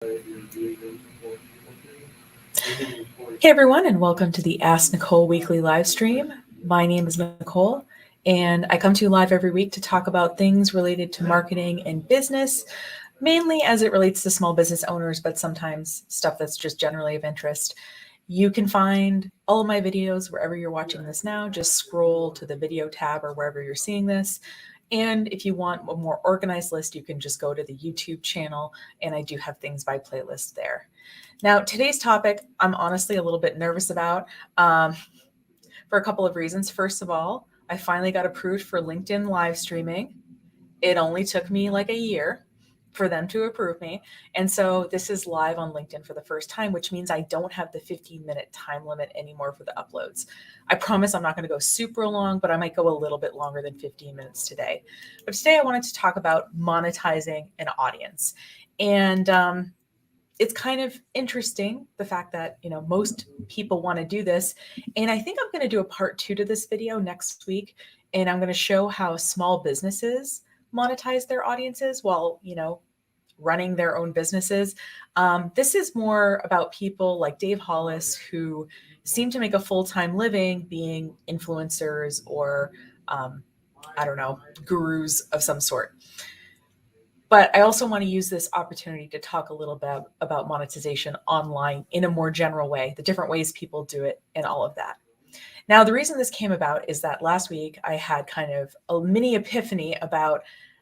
Hey everyone, and welcome to the Ask Nicole weekly live stream. My name is Nicole, and I come to you live every week to talk about things related to marketing and business, mainly as it relates to small business owners, but sometimes stuff that's just generally of interest. You can find all of my videos wherever you're watching this now. Just scroll to the video tab or wherever you're seeing this. And if you want a more organized list, you can just go to the YouTube channel, and I do have things by playlist there. Now, today's topic, I'm honestly a little bit nervous about for a couple of reasons. First of all, I finally got approved for LinkedIn live streaming. It only took me like a year for them to approve me. And so this is live on LinkedIn for the first time, which means I don't have the 15-minute time limit anymore for the uploads. I promise I'm not going to go super long, but I might go a little bit longer than 15 minutes today. But today I wanted to talk about monetizing an audience. And it's kind of interesting, the fact that, most people want to do this. And I think I'm going to do a part 2 to this video next week. And I'm going to show how small businesses monetize their audiences while, running their own businesses. This is more about people like Dave Hollis, who seem to make a full-time living being influencers or, gurus of some sort. But I also want to use this opportunity to talk a little bit about monetization online in a more general way, the different ways people do it and all of that. Now, the reason this came about is that last week I had kind of a mini epiphany about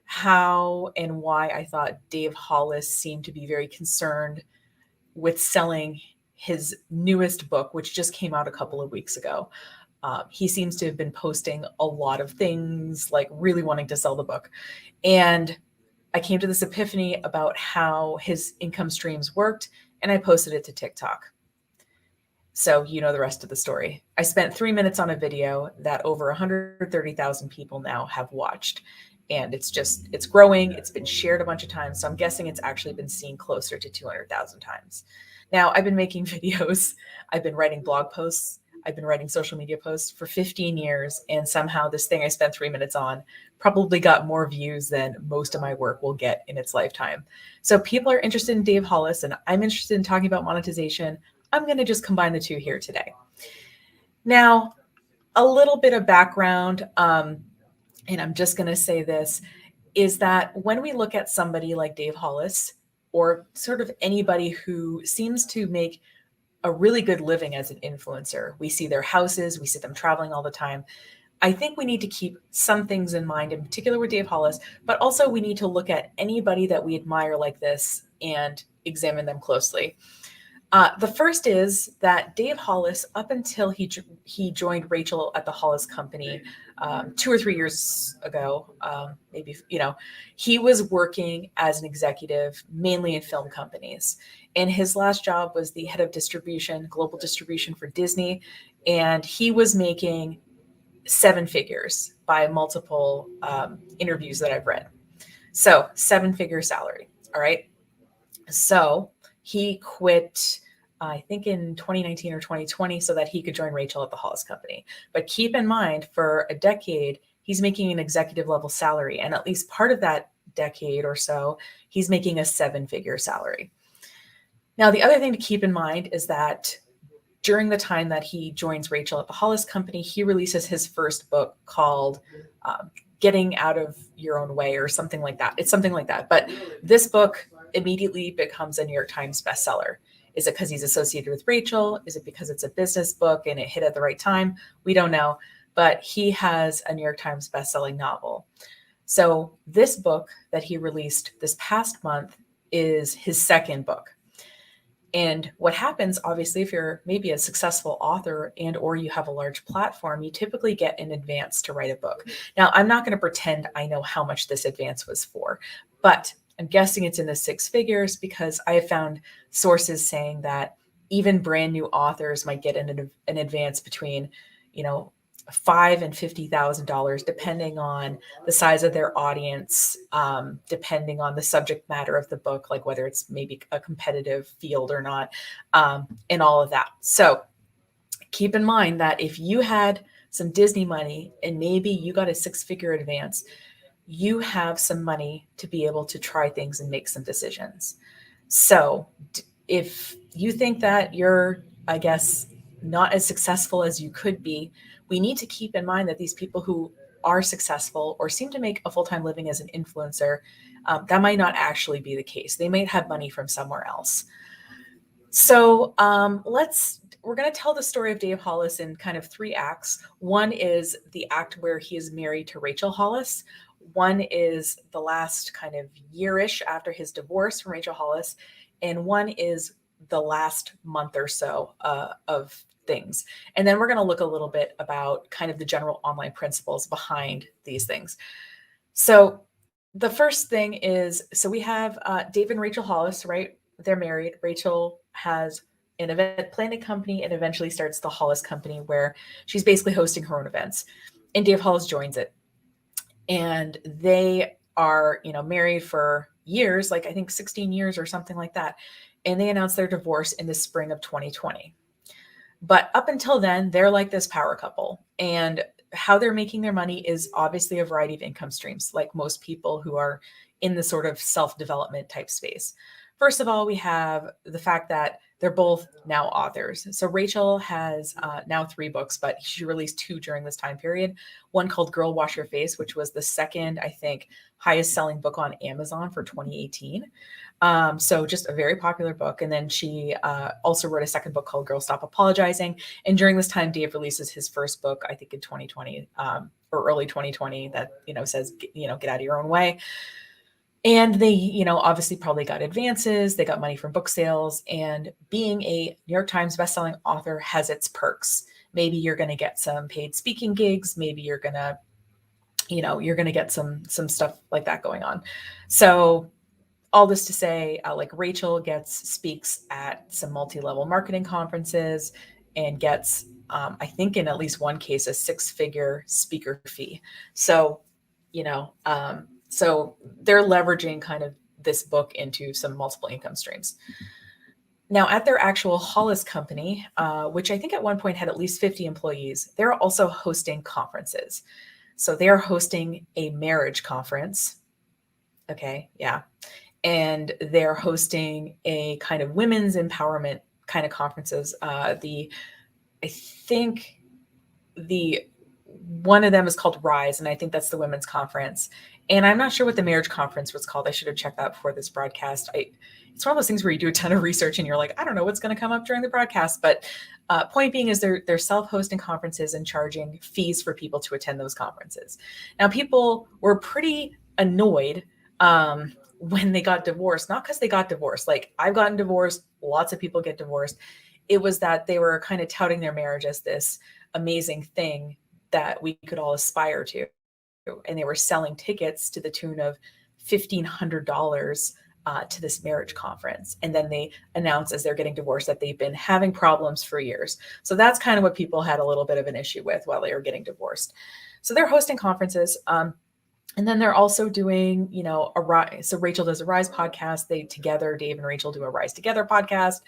how and why I thought Dave Hollis seemed to be very concerned with selling his newest book, which just came out a couple of weeks ago. He seems to have been posting a lot of things, like really wanting to sell the book. And I came to this epiphany about how his income streams worked, and I posted it to TikTok. So you know the rest of the story. I spent 3 minutes on a video that over 130,000 people now have watched. And it's growing. It's been shared a bunch of times. So I'm guessing it's actually been seen closer to 200,000 times. Now, I've been making videos. I've been writing blog posts. I've been writing social media posts for 15 years. And somehow this thing I spent 3 minutes on probably got more views than most of my work will get in its lifetime. So people are interested in Dave Hollis, and I'm interested in talking about monetization. I'm going to just combine the two here today. Now, a little bit of background, and I'm just going to say this, is that when we look at somebody like Dave Hollis, or sort of anybody who seems to make a really good living as an influencer, we see their houses, we see them traveling all the time. I think we need to keep some things in mind, in particular with Dave Hollis, but also we need to look at anybody that we admire like this and examine them closely. The first is that Dave Hollis, up until he joined Rachel at the Hollis Company 2 or 3 years ago, he was working as an executive mainly in film companies. And his last job was the head of distribution, global distribution for Disney. And he was making 7 figures by multiple interviews that I've read. So 7-figure salary. All right. So he quit, I think in 2019 or 2020, so that he could join Rachel at the Hollis Company. But keep in mind, for a decade, he's making an executive level salary. And at least part of that decade or so, he's making a 7-figure salary. Now, the other thing to keep in mind is that during the time that he joins Rachel at the Hollis Company, he releases his first book called Getting Out of Your Own Way, or something like that. It's something like that. But this book immediately becomes a New York Times bestseller. Is it because he's associated with Rachel? Is it because it's a business book and it hit at the right time? We don't know. But he has a New York Times bestselling novel. So this book that he released this past month is his second book. And what happens, obviously, if you're maybe a successful author and or you have a large platform, you typically get an advance to write a book. Now, I'm not going to pretend I know how much this advance was for, but I'm guessing it's in the 6 figures because I have found sources saying that even brand new authors might get an advance between, $5,000 and $50,000, depending on the size of their audience, depending on the subject matter of the book, like whether it's maybe a competitive field or not, and all of that. So keep in mind that if you had some Disney money and maybe you got a 6-figure advance, you have some money to be able to try things and make some decisions. So if you think that you're, I guess, not as successful as you could be, we need to keep in mind that these people who are successful or seem to make a full-time living as an influencer, that might not actually be the case. They might have money from somewhere else. So we're going to tell the story of Dave Hollis in kind of 3 acts. One is the act where he is married to Rachel Hollis. One is the last kind of year-ish after his divorce from Rachel Hollis. And one is the last month or so of things. And then we're going to look a little bit about kind of the general online principles behind these things. So the first thing is, so we have Dave and Rachel Hollis, right? They're married. Rachel has an event planning company and eventually starts the Hollis Company, where she's basically hosting her own events. And Dave Hollis joins it. And they are, married for years, like I think 16 years or something like that. And they announced their divorce in the spring of 2020. But up until then, they're like this power couple. And how they're making their money is obviously a variety of income streams, like most people who are in the sort of self-development type space. First of all, we have the fact that they're both now authors. So Rachel has now 3 books, but she released 2 during this time period. One called Girl Wash Your Face, which was the second, I think, highest selling book on Amazon for 2018. So just a very popular book. And then she also wrote a second book called Girl Stop Apologizing. And during this time, Dave releases his first book, I think in 2020 or early 2020, that, says, get out of your own way. And they, obviously probably got advances. They got money from book sales. And being a New York Times bestselling author has its perks. Maybe you're going to get some paid speaking gigs. Maybe you're going to, you're going to get some stuff like that going on. So all this to say, like Rachel speaks at some multi-level marketing conferences and gets, I think in at least one case, a 6-figure speaker fee. So, so they're leveraging kind of this book into some multiple income streams. Now, at their actual Hollis Company, which I think at one point had at least 50 employees, they're also hosting conferences. So they are hosting a marriage conference. Okay, yeah. And they're hosting a kind of women's empowerment kind of conferences. I think one of them is called Rise, and I think that's the women's conference. And I'm not sure what the marriage conference was called. I should have checked that before this broadcast. It's one of those things where you do a ton of research and you're like, I don't know what's going to come up during the broadcast. But point being is they're self-hosting conferences and charging fees for people to attend those conferences. Now, people were pretty annoyed when they got divorced, not because they got divorced. Like, I've gotten divorced. Lots of people get divorced. It was that they were kind of touting their marriage as this amazing thing that we could all aspire to. And they were selling tickets to the tune of $1,500 to this marriage conference. And then they announce as they're getting divorced that they've been having problems for years. So that's kind of what people had a little bit of an issue with while they were getting divorced. So they're hosting conferences. And then they're also doing, a Rise. So Rachel does a Rise podcast. Dave and Rachel do a Rise Together podcast.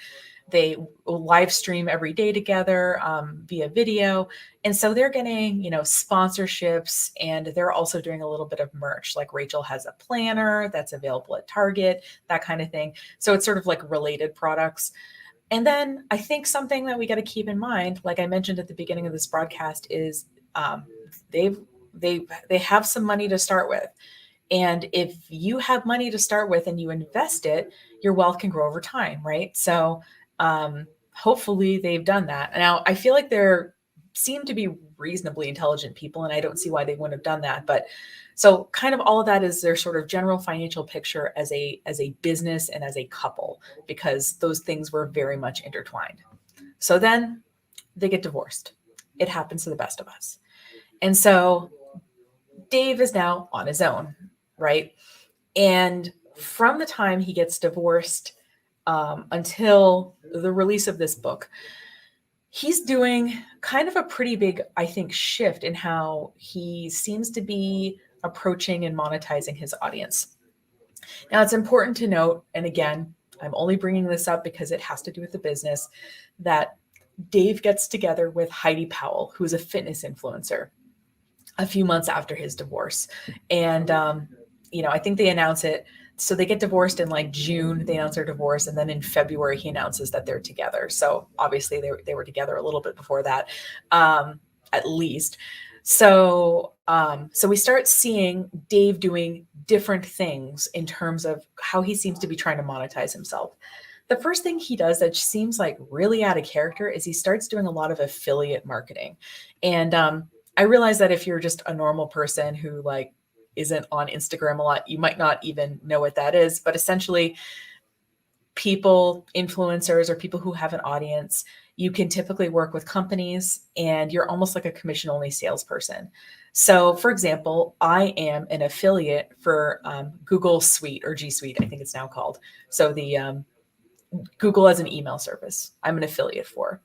They live stream every day together via video. And so they're getting, sponsorships, and they're also doing a little bit of merch. Like Rachel has a planner that's available at Target, that kind of thing. So it's sort of like related products. And then I think something that we got to keep in mind, like I mentioned at the beginning of this broadcast, is they have some money to start with. And if you have money to start with and you invest it, your wealth can grow over time, right? So hopefully they've done that. Now, I feel like there seem to be reasonably intelligent people, and I don't see why they wouldn't have done that. But so kind of all of that is their sort of general financial picture as a business and as a couple, because those things were very much intertwined. So then they get divorced. It happens to the best of us. And so Dave is now on his own, right? And from the time he gets divorced until the release of this book, he's doing kind of a pretty big, I think, shift in how he seems to be approaching and monetizing his audience. Now, it's important to note, and again, I'm only bringing this up because it has to do with the business, that Dave gets together with Heidi Powell, who's a fitness influencer, a few months after his divorce. And, I think they announce it so they get divorced in like June, they announce their divorce, and then in February he announces that they're together. So obviously they were together a little bit before that, at least. So we start seeing Dave doing different things in terms of how he seems to be trying to monetize himself. The first thing he does that seems like really out of character is he starts doing a lot of affiliate marketing. And I realize that if you're just a normal person who like isn't on Instagram a lot, you might not even know what that is. But essentially, people, influencers, or people who have an audience, you can typically work with companies and you're almost like a commission only salesperson. So, for example, I am an affiliate for Google Suite or G Suite, I think it's now called. So, the Google as an email service, I'm an affiliate for.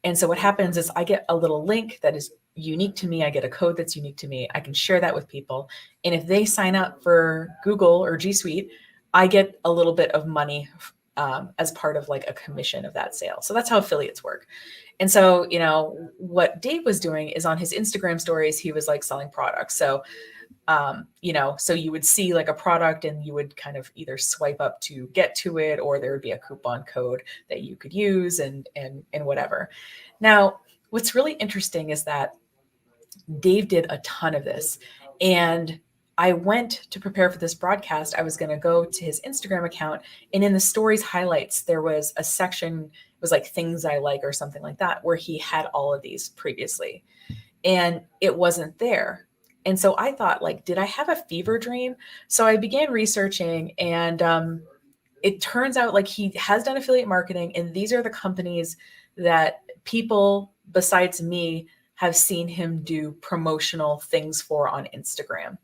And so, what happens is I get a little link that is unique to me. I get a code that's unique to me. I can share that with people. And if they sign up for Google or G Suite, I get a little bit of money as part of like a commission of that sale. So that's how affiliates work. And so, what Dave was doing is on his Instagram stories, he was like selling products. So, so you would see like a product and you would kind of either swipe up to get to it, or there would be a coupon code that you could use and whatever. Now, what's really interesting is that Dave did a ton of this. And I went to prepare for this broadcast. I was going to go to his Instagram account, and in the stories highlights, there was a section, it was like things I like or something like that, where he had all of these previously, and it wasn't there. And so I thought, like, did I have a fever dream? So I began researching, and it turns out like he has done affiliate marketing, and these are the companies that people besides me have seen him do promotional things for on Instagram.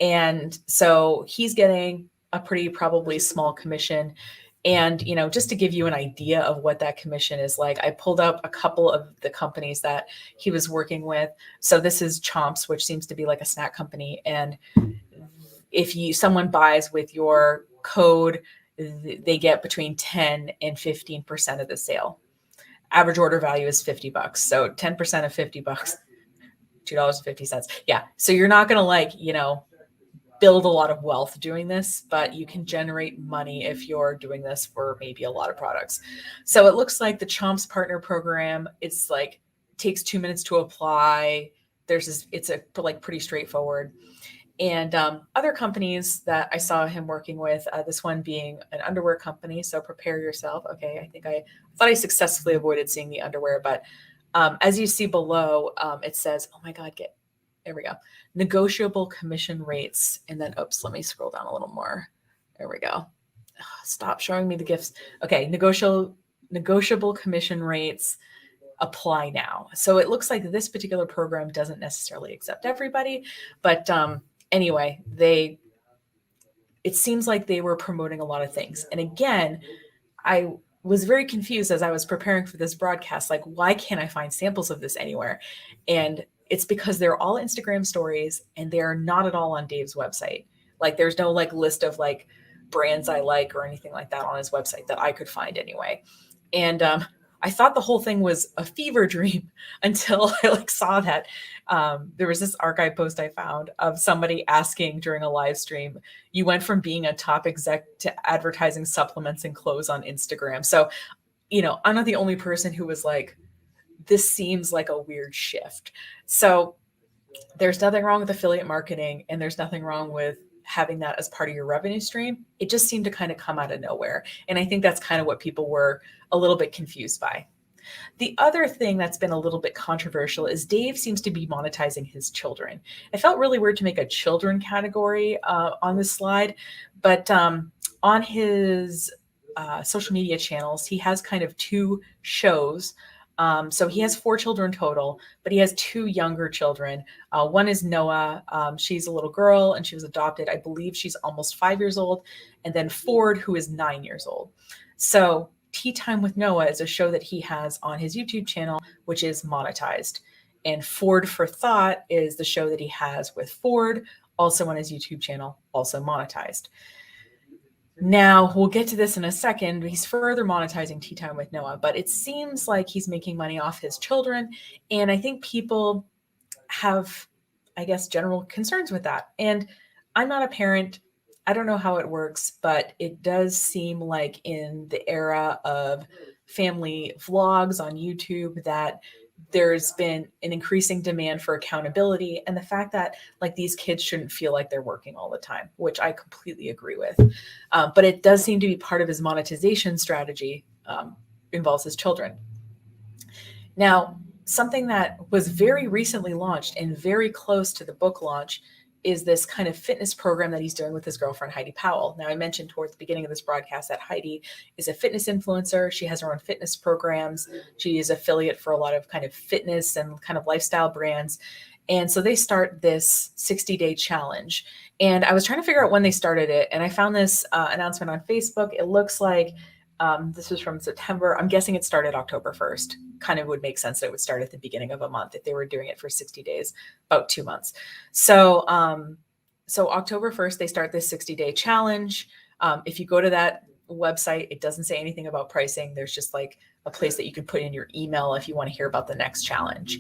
And so he's getting a pretty probably small commission. And, just to give you an idea of what that commission is like, I pulled up a couple of the companies that he was working with. So this is Chomps, which seems to be like a snack company. And if someone buys with your code, they get between 10 and 15% of the sale. Average order value is $50. So 10% of $50, $2.50. Yeah. So you're not going to build a lot of wealth doing this, but you can generate money if you're doing this for maybe a lot of products. So it looks like the Chomps partner program, it's like takes 2 minutes to apply. It's a like pretty straightforward. And other companies that I saw him working with, this one being an underwear company. So prepare yourself. Okay, I thought I successfully avoided seeing the underwear, but as you see below, it says, oh my God, there we go. Negotiable commission rates. And then, let me scroll down a little more. There we go. Stop showing me the gifts. Okay, negotiable commission rates apply now. So it looks like this particular program doesn't necessarily accept everybody, but anyway, it seems like they were promoting a lot of things. And again, I was very confused as I was preparing for this broadcast, like, why can't I find samples of this anywhere? And it's because they're all Instagram stories and they're not at all on Dave's website. Like there's no like list of like brands I like or anything like that on his website that I could find anyway. And I thought the whole thing was a fever dream until I saw that there was this archive post I found of somebody asking during a live stream, you went from being a top exec to advertising supplements and clothes on Instagram. So, I'm not the only person who was like, this seems like a weird shift. So there's nothing wrong with affiliate marketing, and there's nothing wrong with having that as part of your revenue stream. It just seemed to kind of come out of nowhere. And I think that's kind of what people were a little bit confused by. The other thing that's been a little bit controversial is Dave seems to be monetizing his children. It felt really weird to make a children category on this slide, but on his social media channels, he has kind of two shows. So he has 4 children total, but he has 2 younger children. One is Noah. She's a little girl and she was adopted. I believe she's almost 5 years old. And then Ford, who is 9 years old. So Tea Time with Noah is a show that he has on his YouTube channel, which is monetized. And Ford for Thought is the show that he has with Ford, also on his YouTube channel, also monetized. Now, we'll get to this in a second. He's further monetizing Tea Time with Noah, but it seems like he's making money off his children. And I think people have, I guess, general concerns with that. And I'm not a parent. I don't know how it works, but it does seem like in the era of family vlogs on YouTube that there's been an increasing demand for accountability, and the fact that like these kids shouldn't feel like they're working all the time, which I completely agree with. But it does seem to be part of his monetization strategy, involves his children. Now, something that was very recently launched and very close to the book launch is this kind of fitness program that he's doing with his girlfriend, Heidi Powell. Now, I mentioned towards the beginning of this broadcast that Heidi is a fitness influencer. She has her own fitness programs. She is affiliate for a lot of kind of fitness and kind of lifestyle brands. And so they start this 60-day challenge. And I was trying to figure out when they started it. And I found this announcement on Facebook. It looks like this was from September. I'm guessing it started October 1st. Kind of would make sense that it would start at the beginning of a month if they were doing it for 60 days, about 2 months. So, so October 1st, they start this 60-day challenge. If you go to that website, it doesn't say anything about pricing. There's just like a place that you can put in your email if you want to hear about the next challenge.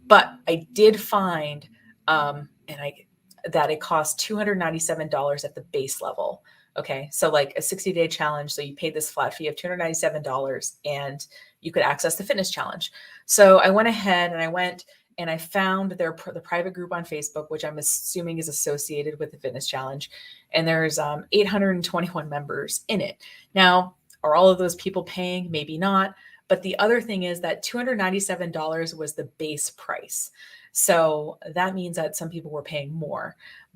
But I did find that it costs $297 at the base level. Okay, so like a 60-day challenge. So you paid this flat fee of $297 and you could access the fitness challenge. So I went ahead and I found the private group on Facebook, which I'm assuming is associated with the fitness challenge. And there's 821 members in it. Now, are all of those people paying? Maybe not. But the other thing is that $297 was the base price. So that means that some people were paying more.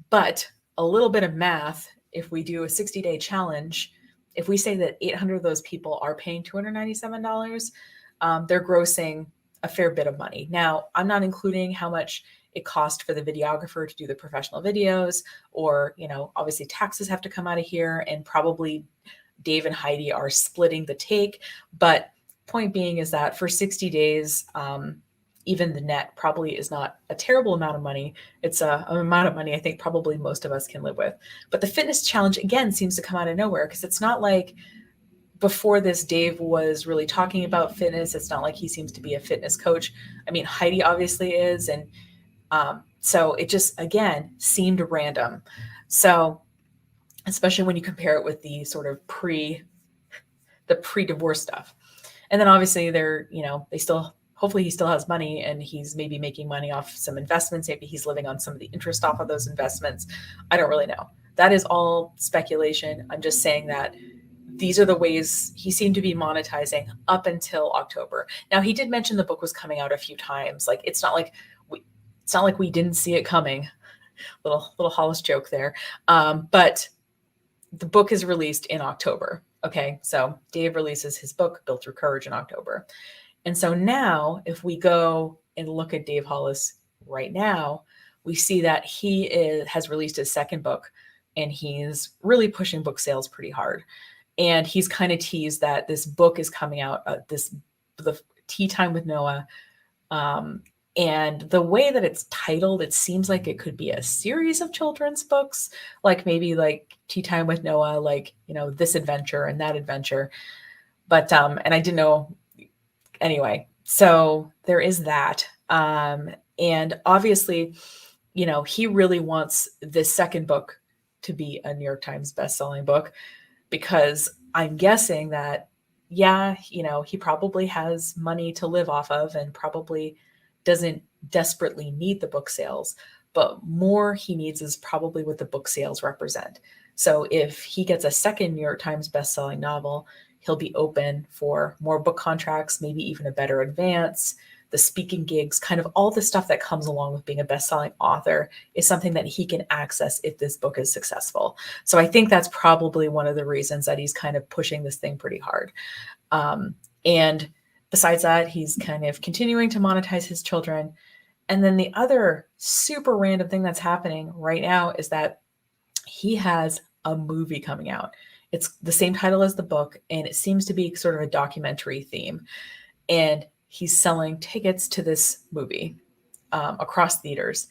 But a little bit of math, if we do a 60-day challenge, if we say that 800 of those people are paying $297, they're grossing a fair bit of money. Now, I'm not including how much it cost for the videographer to do the professional videos, or, obviously taxes have to come out of here, and probably Dave and Heidi are splitting the take. But point being is that for 60 days, even the net probably is not a terrible amount of money. It's an amount of money I think probably most of us can live with. But the fitness challenge, again, seems to come out of nowhere, because it's not like before this Dave was really talking about fitness. It's not like he seems to be a fitness coach. I mean, Heidi obviously is. And so it just, again, seemed random. So especially when you compare it with the sort of pre-divorce stuff. And then obviously hopefully he still has money, and he's maybe making money off some investments. Maybe he's living on some of the interest off of those investments. I don't really know. That is all speculation. I'm just saying that these are the ways he seemed to be monetizing up until October. Now, he did mention the book was coming out a few times. Like, it's not like we didn't see it coming. Little Hollis joke there. But the book is released in October. Okay, so Dave releases his book, Built Through Courage, in October. And so now, if we go and look at Dave Hollis right now, we see that he has released his second book, and he's really pushing book sales pretty hard. And he's kind of teased that this book is coming out, the Tea Time with Noah. And the way that it's titled, it seems like it could be a series of children's books, like maybe like Tea Time with Noah, like, this adventure and that adventure. But, and I didn't know. Anyway, so there is that. And obviously, he really wants this second book to be a New York Times bestselling book, because I'm guessing that, he probably has money to live off of and probably doesn't desperately need the book sales, but more he needs is probably what the book sales represent. So if he gets a second New York Times bestselling novel, he'll be open for more book contracts, maybe even a better advance. The speaking gigs, kind of all the stuff that comes along with being a best-selling author, is something that he can access if this book is successful. So I think that's probably one of the reasons that he's kind of pushing this thing pretty hard. And besides that, he's kind of continuing to monetize his children. And then the other super random thing that's happening right now is that he has a movie coming out. It's the same title as the book, and it seems to be sort of a documentary theme. And he's selling tickets to this movie across theaters.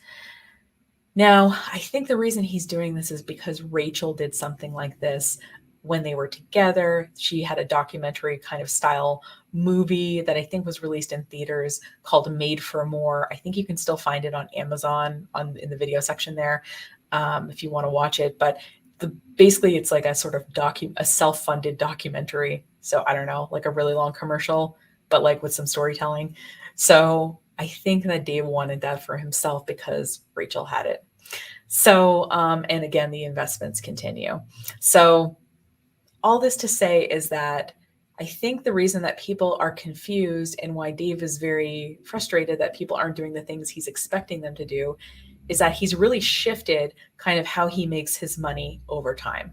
Now, I think the reason he's doing this is because Rachel did something like this when they were together. She had a documentary kind of style movie that I think was released in theaters called Made for More. I think you can still find it on Amazon in the video section there if you want to watch it. But basically it's like a sort of a self-funded documentary. So I don't know, like a really long commercial, but like with some storytelling. So I think that Dave wanted that for himself because Rachel had it. So, and again, the investments continue. So all this to say is that I think the reason that people are confused and why Dave is very frustrated that people aren't doing the things he's expecting them to do is that he's really shifted kind of how he makes his money over time.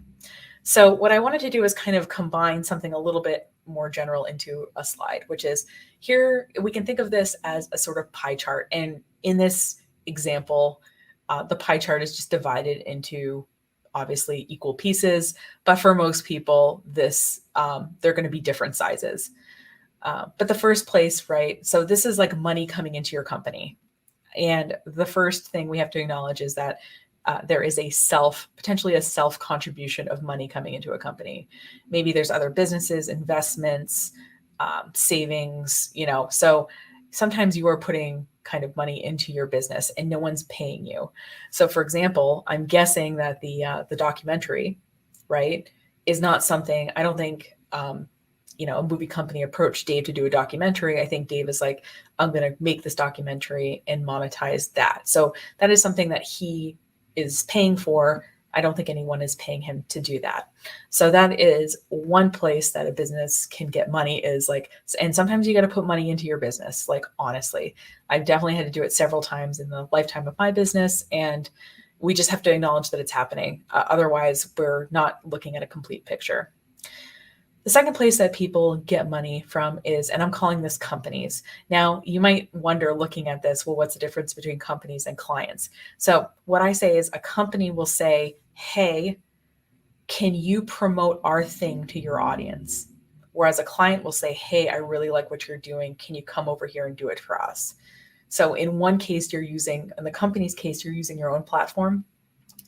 So what I wanted to do is kind of combine something a little bit more general into a slide, which is here we can think of this as a sort of pie chart. And in this example, the pie chart is just divided into obviously equal pieces, but for most people, this they're going to be different sizes. But the first place, right? So this is like money coming into your company. And the first thing we have to acknowledge is that there is potentially a self contribution of money coming into a company. Maybe there's other businesses, investments, savings, so sometimes you are putting kind of money into your business and no one's paying you. So for example, I'm guessing that the documentary, right, is not something, I don't think, a movie company approached Dave to do a documentary. I think Dave is like, I'm going to make this documentary and monetize that. So that is something that he is paying for. I don't think anyone is paying him to do that. So that is one place that a business can get money is like, and sometimes you got to put money into your business. Like, honestly, I've definitely had to do it several times in the lifetime of my business. And we just have to acknowledge that it's happening. Otherwise, we're not looking at a complete picture. The second place that people get money from is, and I'm calling this companies. Now, you might wonder looking at this, well, what's the difference between companies and clients? So what I say is a company will say, hey, can you promote our thing to your audience? Whereas a client will say, hey, I really like what you're doing. Can you come over here and do it for us? So in one case, in the company's case, you're using your own platform.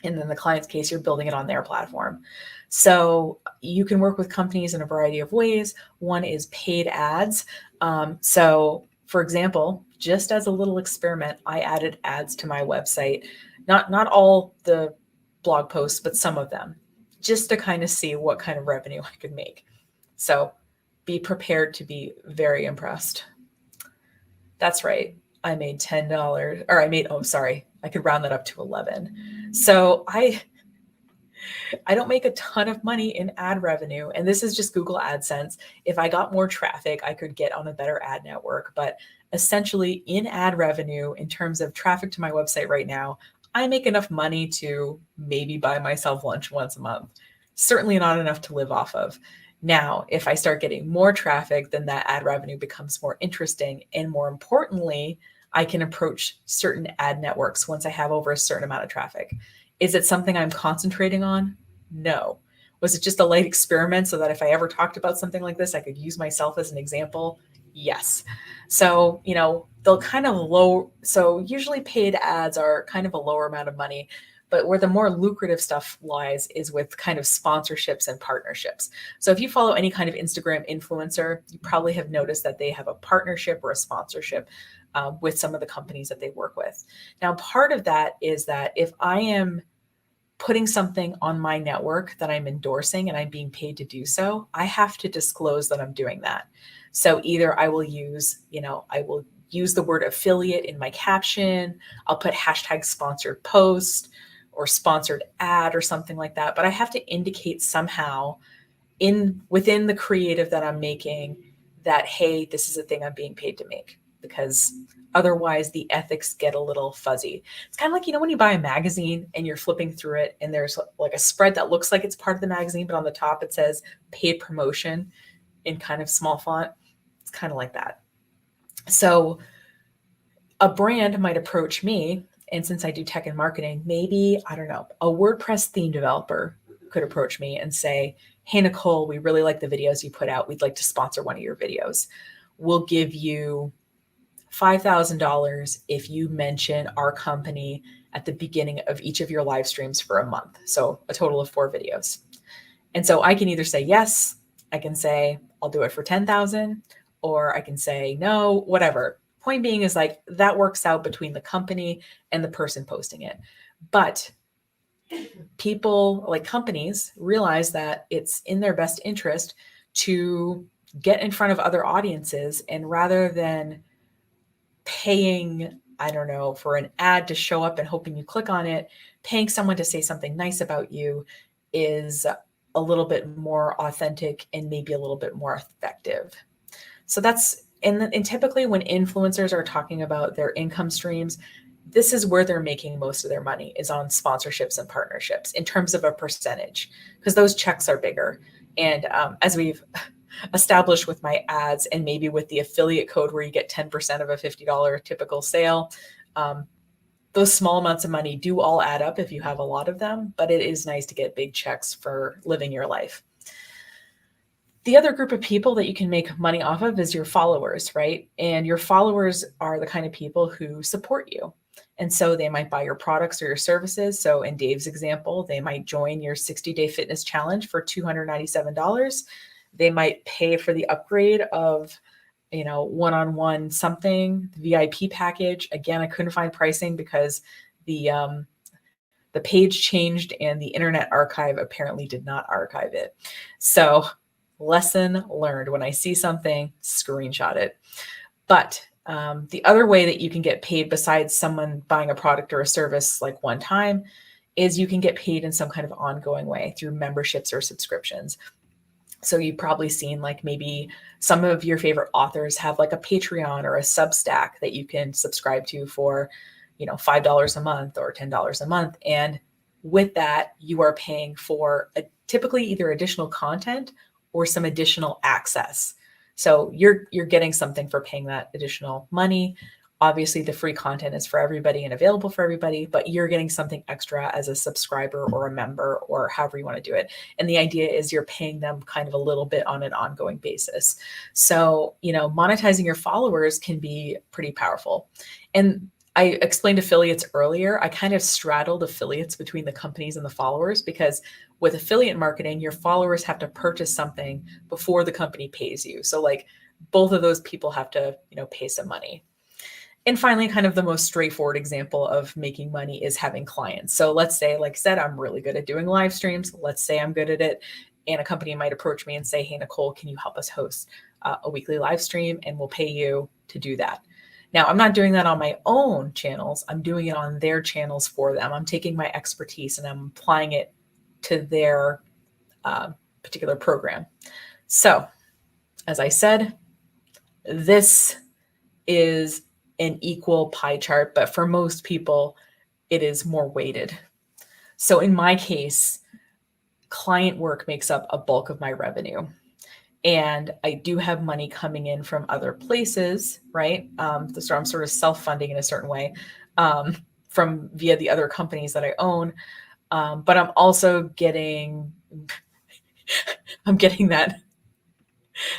And in the client's case, you're building it on their platform. So you can work with companies in a variety of ways. One is paid ads. So for example, just as a little experiment, I added ads to my website, not all the blog posts, but some of them, just to kind of see what kind of revenue I could make. So be prepared to be very impressed. That's right. I made $10, or I could round that up to 11. So I don't make a ton of money in ad revenue, and this is just Google AdSense. If I got more traffic, I could get on a better ad network. But essentially in ad revenue, in terms of traffic to my website right now, I make enough money to maybe buy myself lunch once a month. Certainly not enough to live off of. Now, if I start getting more traffic, then that ad revenue becomes more interesting. And more importantly, I can approach certain ad networks once I have over a certain amount of traffic. Is it something I'm concentrating on? No. Was it just a light experiment so that if I ever talked about something like this, I could use myself as an example? Yes. So, they'll kind of so usually paid ads are kind of a lower amount of money, but where the more lucrative stuff lies is with kind of sponsorships and partnerships. So if you follow any kind of Instagram influencer, you probably have noticed that they have a partnership or a sponsorship with some of the companies that they work with. Now, part of that is that if I am putting something on my network that I'm endorsing and I'm being paid to do so, I have to disclose that I'm doing that. So either I will use the word affiliate in my caption, I'll put hashtag sponsored post or sponsored ad or something like that. But I have to indicate somehow within the creative that I'm making that, hey, this is a thing I'm being paid to make, because otherwise the ethics get a little fuzzy. It's kind of like, when you buy a magazine and you're flipping through it and there's like a spread that looks like it's part of the magazine, but on the top it says paid promotion in kind of small font. It's kind of like that. So a brand might approach me, and since I do tech and marketing, maybe, I don't know, a WordPress theme developer could approach me and say, hey, Nicole, we really like the videos you put out. We'd like to sponsor one of your videos. We'll give you $5,000 if you mention our company at the beginning of each of your live streams for a month. So a total of 4 videos. And so I can either say yes, I can say I'll do it for 10,000, or I can say no, whatever. Point being is like that works out between the company and the person posting it. But people, like companies, realize that it's in their best interest to get in front of other audiences, and rather than paying, I don't know, for an ad to show up and hoping you click on it, paying someone to say something nice about you is a little bit more authentic and maybe a little bit more effective. So that's, and typically when influencers are talking about their income streams, this is where they're making most of their money, is on sponsorships and partnerships in terms of a percentage, because those checks are bigger. And as we've established with my ads, and maybe with the affiliate code where you get 10% of a $50 typical sale, those small amounts of money do all add up if you have a lot of them, but it is nice to get big checks for living your life. The other group of people that you can make money off of is your followers, right? And your followers are the kind of people who support you. And so they might buy your products or your services. So in Dave's example, they might join your 60-day fitness challenge for $297. They might pay for the upgrade of, one-on-one something, the VIP package. Again, I couldn't find pricing because the page changed and the Internet Archive apparently did not archive it. So lesson learned: when I see something, screenshot it. But the other way that you can get paid besides someone buying a product or a service like one time is you can get paid in some kind of ongoing way through memberships or subscriptions. So you've probably seen, like, maybe some of your favorite authors have like a Patreon or a Substack that you can subscribe to for, $5 a month or $10 a month. And with that, you are paying for typically either additional content or some additional access. So you're getting something for paying that additional money. Obviously, the free content is for everybody and available for everybody, but you're getting something extra as a subscriber or a member, or however you want to do it. And the idea is you're paying them kind of a little bit on an ongoing basis. So, monetizing your followers can be pretty powerful. And I explained affiliates earlier. I kind of straddled affiliates between the companies and the followers, because with affiliate marketing, your followers have to purchase something before the company pays you. So like both of those people have to, pay some money. And finally, kind of the most straightforward example of making money is having clients. So let's say, like I said, I'm really good at doing live streams. Let's say I'm good at it, and a company might approach me and say, "Hey, Nicole, can you help us host a weekly live stream? And we'll pay you to do that." Now, I'm not doing that on my own channels. I'm doing it on their channels for them. I'm taking my expertise and I'm applying it to their particular program. So, as I said, this is an equal pie chart, but for most people, it is more weighted. So in my case, client work makes up a bulk of my revenue. And I do have money coming in from other places, right? So I'm sort of self-funding in a certain way from via the other companies that I own. But I'm also getting, I'm getting that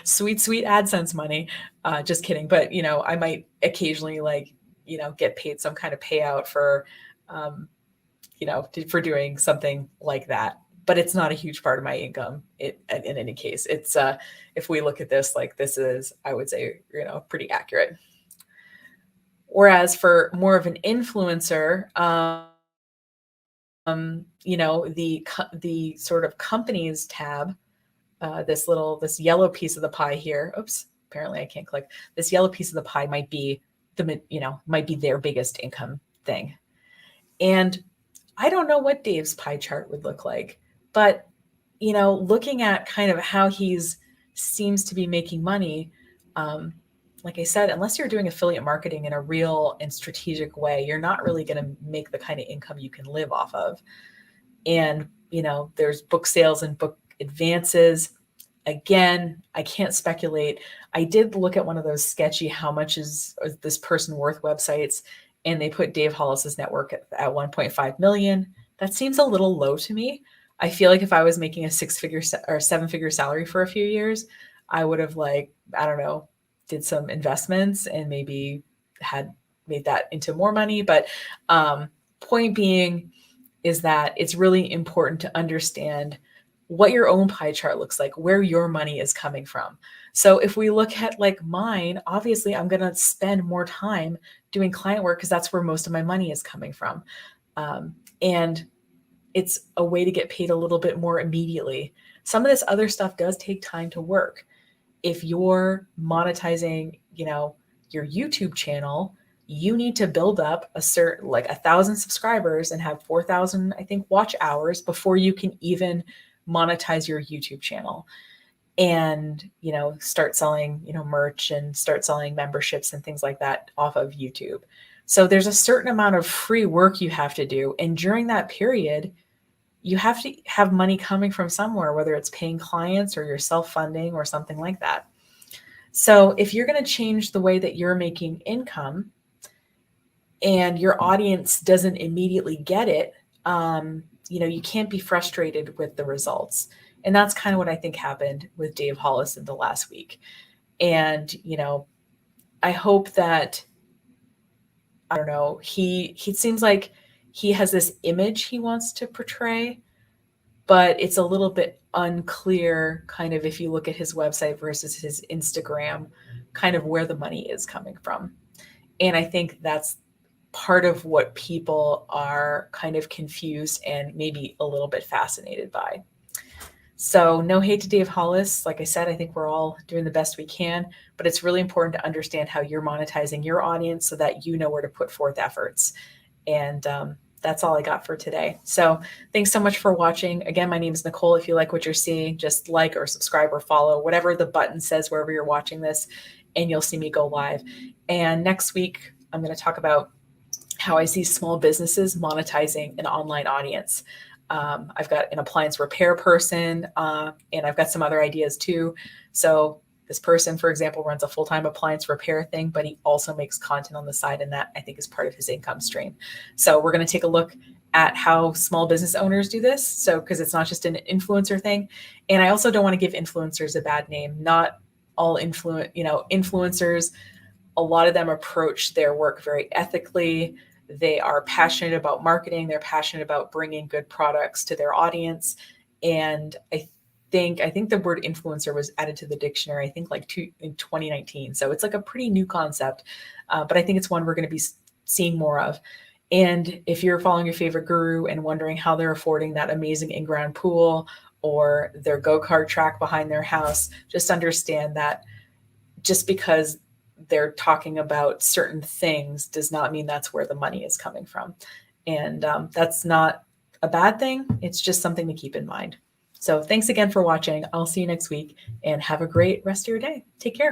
sweet AdSense money. Just kidding. But, I might occasionally get paid some kind of payout for, for doing something like that. But it's not a huge part of my income. In any case, it's if we look at this, like, this is, I would say, pretty accurate. Whereas for more of an influencer, the sort of companies tab, this yellow piece of the pie here. Oops, apparently I can't click. This yellow piece of the pie might be their biggest income thing. And I don't know what Dave's pie chart would look like, but, looking at kind of how he's seems to be making money, like I said, unless you're doing affiliate marketing in a real and strategic way, you're not really going to make the kind of income you can live off of. And, there's book sales and book advances. Again, I can't speculate. I did look at one of those sketchy "how much is this person worth" websites, and they put Dave Hollis's network at 1.5 million. That seems a little low to me. I feel like if I was making a 6-figure or 7-figure salary for a few years, I would have, did some investments and maybe had made that into more money. But point being is that it's really important to understand what your own pie chart looks like, where your money is coming from. So if we look at mine, obviously I'm going to spend more time doing client work because that's where most of my money is coming from. And it's a way to get paid a little bit more immediately. Some of this other stuff does take time to work. If you're monetizing, your YouTube channel, you need to build up a certain, like 1,000 subscribers and have 4,000, I think, watch hours before you can even monetize your YouTube channel and, start selling, merch and start selling memberships and things like that off of YouTube. So there's a certain amount of free work you have to do. And during that period, you have to have money coming from somewhere, whether it's paying clients or you're self-funding or something like that. So if you're going to change the way that you're making income and your audience doesn't immediately get it, you can't be frustrated with the results. And that's kind of what I think happened with Dave Hollis in the last week. And, I hope that, I don't know, he seems like he has this image he wants to portray, but it's a little bit unclear, kind of, if you look at his website versus his Instagram, kind of where the money is coming from. And I think that's part of what people are kind of confused and maybe a little bit fascinated by. So no hate to Dave Hollis. Like I said, I think we're all doing the best we can, but it's really important to understand how you're monetizing your audience so that you know where to put forth efforts. And that's all I got for today. So thanks so much for watching. Again, my name is Nicole. If you like what you're seeing, just like or subscribe or follow, whatever the button says wherever you're watching this, and you'll see me go live. And next week, I'm going to talk about how I see small businesses monetizing an online audience. I've got an appliance repair person, and I've got some other ideas too. So this person, for example, runs a full-time appliance repair thing, but he also makes content on the side, and that I think is part of his income stream. So we're going to take a look at how small business owners do this. So, because it's not just an influencer thing. And I also don't want to give influencers a bad name. Not all influencers, a lot of them approach their work very ethically. They are passionate about marketing. They're passionate about bringing good products to their audience. And I think the word influencer was added to the dictionary, I think in 2019. So it's like a pretty new concept, but I think it's one we're going to be seeing more of. And if you're following your favorite guru and wondering how they're affording that amazing in-ground pool or their go-kart track behind their house, just understand that just because they're talking about certain things does not mean that's where the money is coming from. And that's not a bad thing. It's just something to keep in mind. So thanks again for watching. I'll see you next week and have a great rest of your day. Take care.